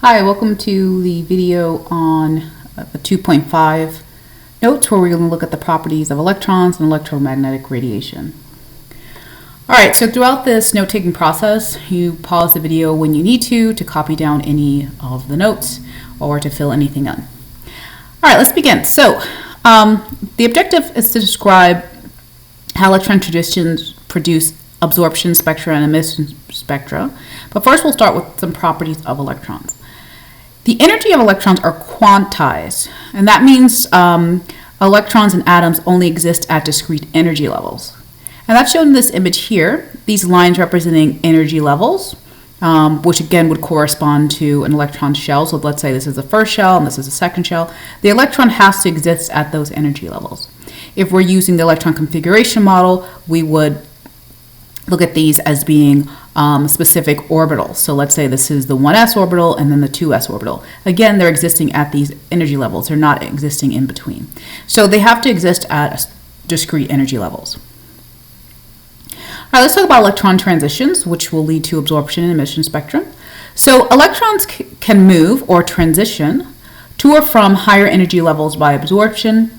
Hi, welcome to the video on the 2.5 notes where we're going to look at the properties of electrons and electromagnetic radiation. Alright, so throughout this note-taking process, you pause the video when you need to copy down any of the notes or to fill anything in. Alright, let's begin. So, the objective is to describe how electron transitions produce absorption spectra and emission spectra. But first we'll start with some properties of electrons. The energy of electrons are quantized, and that means electrons and atoms only exist at discrete energy levels. And that's shown in this image here, these lines representing energy levels, which again would correspond to an electron shell. So let's say this is the first shell and this is the second shell. The electron has to exist at those energy levels. If we're using the electron configuration model, we would look at these as being specific orbitals. So let's say this is the 1s orbital and then the 2s orbital. Again, they're existing at these energy levels. They're not existing in between. So they have to exist at discrete energy levels. All right, let's talk about electron transitions, which will lead to absorption and emission spectrum. So electrons can move or transition to or from higher energy levels by absorption,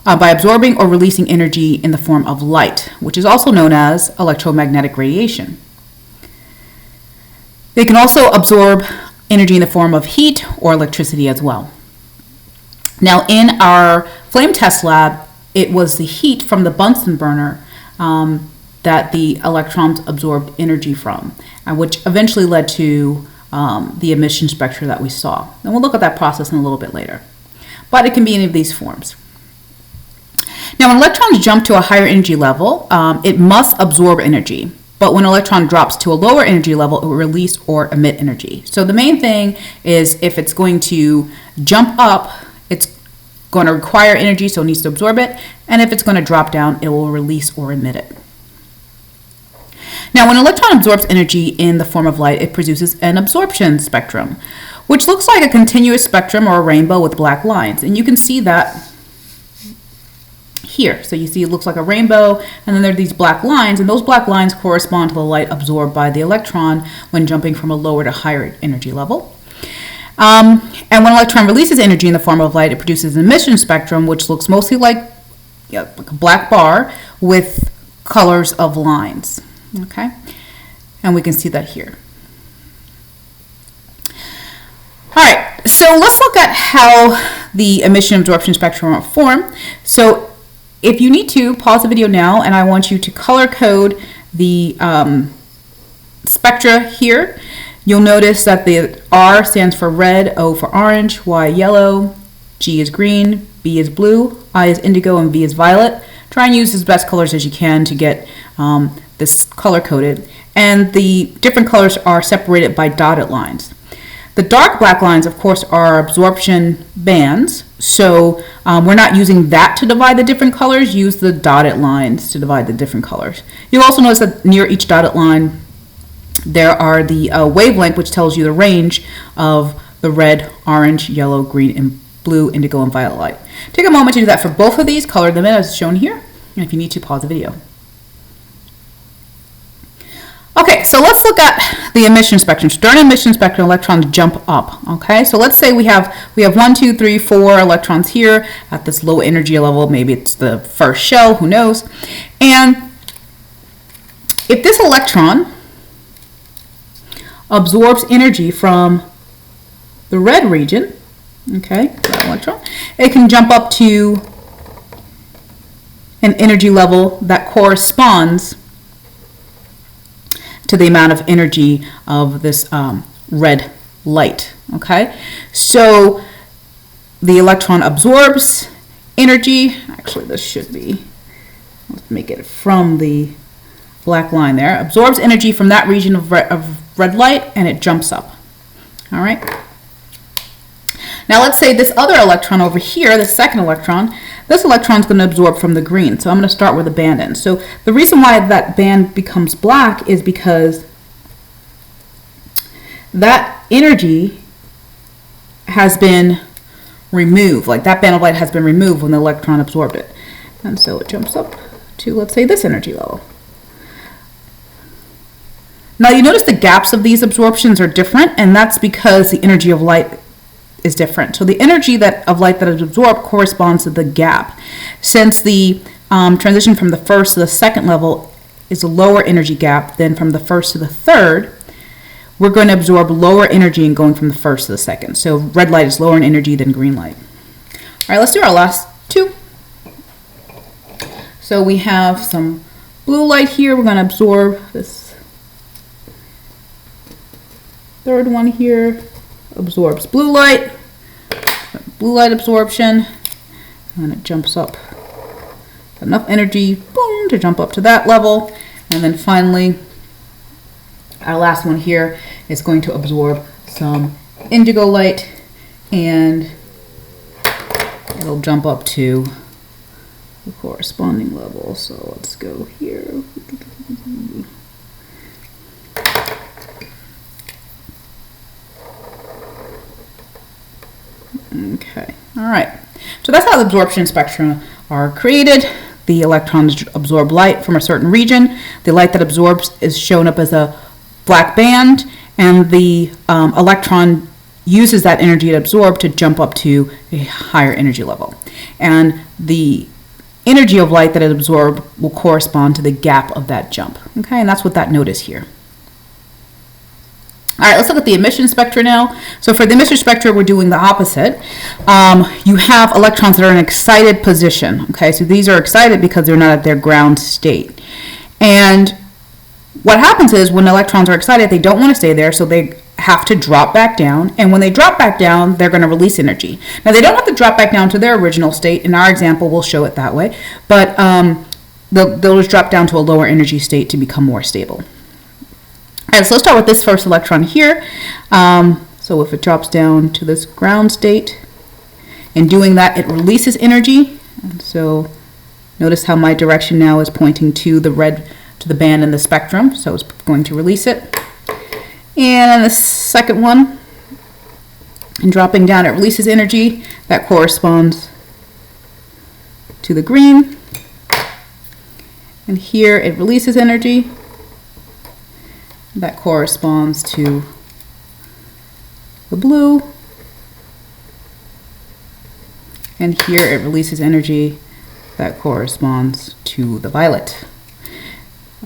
by absorbing or releasing energy in the form of light, which is also known as electromagnetic radiation. They can also absorb energy in the form of heat or electricity as well. Now, in our flame test lab, it was the heat from the Bunsen burner that the electrons absorbed energy from, which eventually led to the emission spectra that we saw. And we'll look at that process in a little bit later. But it can be any of these forms. Now, when electrons jump to a higher energy level, it must absorb energy. But when an electron drops to a lower energy level, it will release or emit energy. So the main thing is if it's going to jump up, it's going to require energy, so it needs to absorb it. And if it's going to drop down, it will release or emit it. Now, when an electron absorbs energy in the form of light, it produces an absorption spectrum, which looks like a continuous spectrum or a rainbow with black lines. And you can see that here. So you see it looks like a rainbow, and then there are these black lines, and those black lines correspond to the light absorbed by the electron when jumping from a lower to higher energy level. And when an electron releases energy in the form of light, it produces an emission spectrum, which looks mostly like a black bar with colors of lines. Okay, and we can see that here. All right, so let's look at how the emission absorption spectrum are formed. So if you need to, pause the video now, and I want you to color code the spectra here. You'll notice that the R stands for red, O for orange, Y yellow, G is green, B is blue, I is indigo, and V is violet. Try and use as best colors as you can to get this color coded. And the different colors are separated by dotted lines. The dark black lines, of course, are absorption bands. So we're not using that to divide the different colors. Use the dotted lines to divide the different colors. You'll also notice that near each dotted line, there are the wavelength, which tells you the range of the red, orange, yellow, green, and blue, indigo, and violet light. Take a moment to do that for both of these. Color them in as shown here. And if you need to, pause the video. Okay, so let's look at the emission spectrum. So during emission spectrum, electrons jump up. Okay, so let's say we have 1, 2, 3, 4 electrons here at this low energy level. Maybe it's the first shell, who knows? And if this electron absorbs energy from the red region, okay, that electron, it can jump up to an energy level that corresponds to the amount of energy of this red light, okay? So the electron absorbs energy. Actually, this should be, let's make it from the black line there. Absorbs energy from that region of red light, and it jumps up, all right? Now let's say this other electron over here, the second electron, this electron is going to absorb from the green. So I'm going to start with a band end. So the reason why that band becomes black is because that energy has been removed. Like that band of light has been removed when the electron absorbed it. And so it jumps up to, let's say, this energy level. Now you notice the gaps of these absorptions are different, and that's because the energy of light is different. So the energy of light that is absorbed corresponds to the gap. Since the transition from the first to the second level is a lower energy gap than from the first to the third, we're going to absorb lower energy in going from the first to the second. So red light is lower in energy than green light. All right, let's do our last two. So we have some blue light here. We're going to absorb this third one here. Absorbs blue light. Blue light absorption. And it jumps up. Enough energy, boom, to jump up to that level. And then finally, our last one here is going to absorb some indigo light, and it'll jump up to the corresponding level. So let's go here. Okay, all right. So that's how the absorption spectra are created. The electrons absorb light from a certain region. The light that absorbs is shown up as a black band, and the electron uses that energy it absorbed to jump up to a higher energy level. And the energy of light that it absorbed will correspond to the gap of that jump. Okay, and that's what that note is here. All right, let's look at the emission spectra now. So for the emission spectra, we're doing the opposite. You have electrons that are in an excited position. Okay, so these are excited because they're not at their ground state. And what happens is when electrons are excited, they don't want to stay there, so they have to drop back down. And when they drop back down, they're going to release energy. Now, they don't have to drop back down to their original state. In our example, we'll show it that way. But they'll just drop down to a lower energy state to become more stable. All right, so let's start with this first electron here. So if it drops down to this ground state, in doing that, it releases energy. And so notice how my direction now is pointing to the red, to the band in the spectrum. So it's going to release it. And then the second one, and dropping down, it releases energy. That corresponds to the green. And here it releases energy. That corresponds to the blue. And here it releases energy. That corresponds to the violet.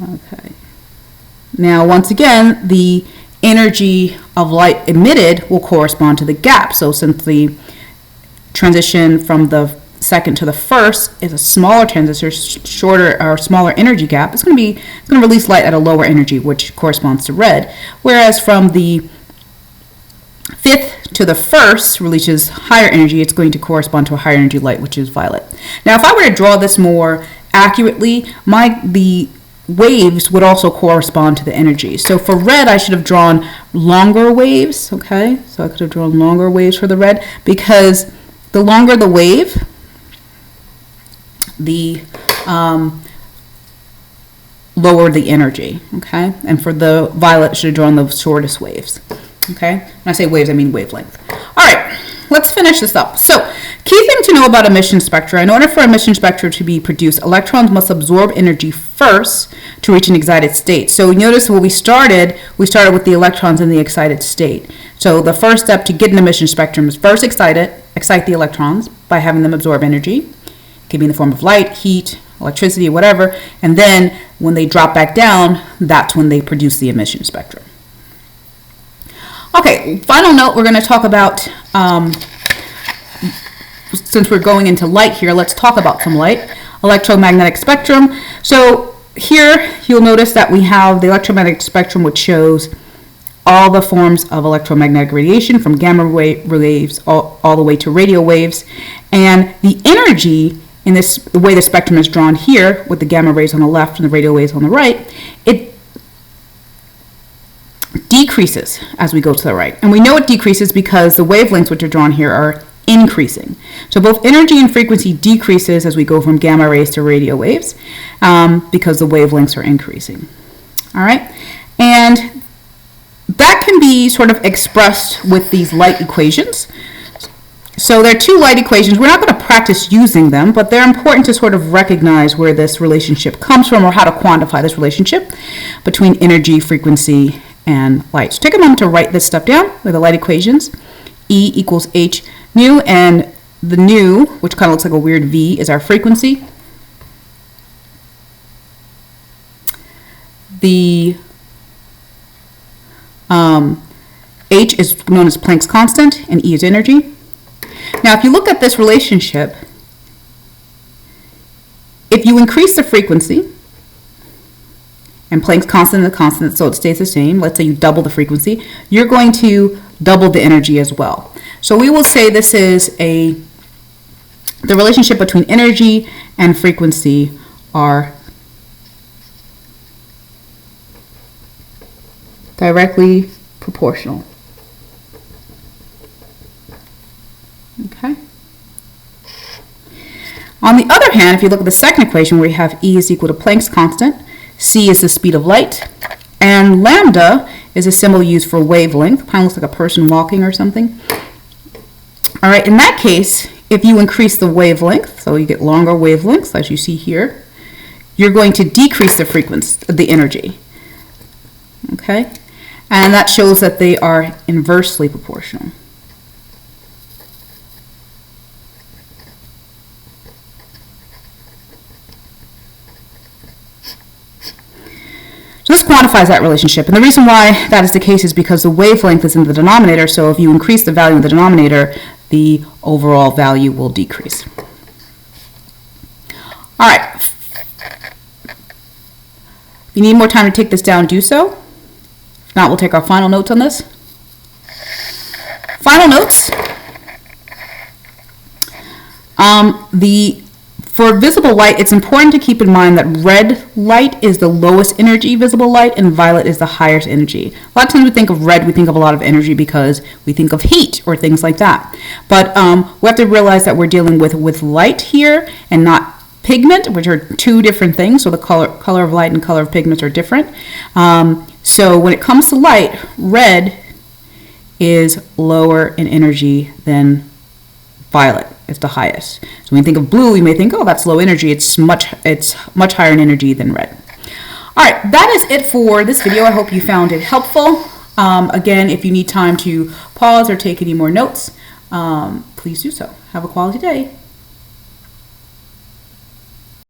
Okay. Now, once again, the energy of light emitted will correspond to the gap. So since the transition from the second to the first is a smaller transistor, shorter or smaller energy gap, it's going to release light at a lower energy, which corresponds to red. Whereas from the fifth to the first releases higher energy, it's going to correspond to a higher energy light, which is violet. Now, if I were to draw this more accurately, the waves would also correspond to the energy. So for red, I should have drawn longer waves, okay? So I could have drawn longer waves for the red, because the longer the wave, the lower the energy, okay? And for the violet, I should have drawn the shortest waves, okay? When I say waves, I mean wavelength. All right, let's finish this up. So, key thing to know about emission spectra: in order for emission spectra to be produced, electrons must absorb energy first to reach an excited state. So notice when we started with the electrons in the excited state. So the first step to get an emission spectrum is first excite the electrons by having them absorb energy. It can be in the form of light, heat, electricity, whatever. And then when they drop back down, that's when they produce the emission spectrum. Okay, final note, we're going to talk about, since we're going into light here, let's talk about some light. Electromagnetic spectrum. So here you'll notice that we have the electromagnetic spectrum, which shows all the forms of electromagnetic radiation, from gamma waves all the way to radio waves. And the energy in the way the spectrum is drawn here, with the gamma rays on the left and the radio waves on the right, it decreases as we go to the right. And we know it decreases because the wavelengths which are drawn here are increasing. So both energy and frequency decreases as we go from gamma rays to radio waves, because the wavelengths are increasing. All right, and that can be sort of expressed with these light equations. So So there are two light equations. We're not going to practice using them, but they're important to sort of recognize where this relationship comes from or how to quantify this relationship between energy, frequency, and light. So take a moment to write this stuff down with the light equations. E equals h nu, and the nu, which kind of looks like a weird V, is our frequency. The h is known as Planck's constant, and E is energy. Now, if you look at this relationship, if you increase the frequency, and Planck's constant is a constant, so it stays the same, let's say you double the frequency, you're going to double the energy as well. So we will say this is the relationship between energy and frequency are directly proportional. Okay. On the other hand, if you look at the second equation where we have E is equal to Planck's constant, C is the speed of light, and lambda is a symbol used for wavelength. Kind of looks like a person walking or something. All right, in that case, if you increase the wavelength, so you get longer wavelengths, as you see here, you're going to decrease the frequency, the energy. Okay, and that shows that they are inversely proportional. So this quantifies that relationship, and the reason why that is the case is because the wavelength is in the denominator, so if you increase the value in the denominator, the overall value will decrease. All right. If you need more time to take this down, do so. If not, we'll take our final notes on this. Final notes. For visible light, it's important to keep in mind that red light is the lowest energy visible light and violet is the highest energy. A lot of times we think of red, we think of a lot of energy because we think of heat or things like that. But we have to realize that we're dealing with light here and not pigment, which are two different things. So the color of light and color of pigments are different. So when it comes to light, red is lower in energy than violet. It's the highest. So when you think of blue, you may think, oh, that's low energy. It's much higher in energy than red. All right, that is it for this video. I hope you found it helpful. Again, if you need time to pause or take any more notes, please do so. Have a quality day.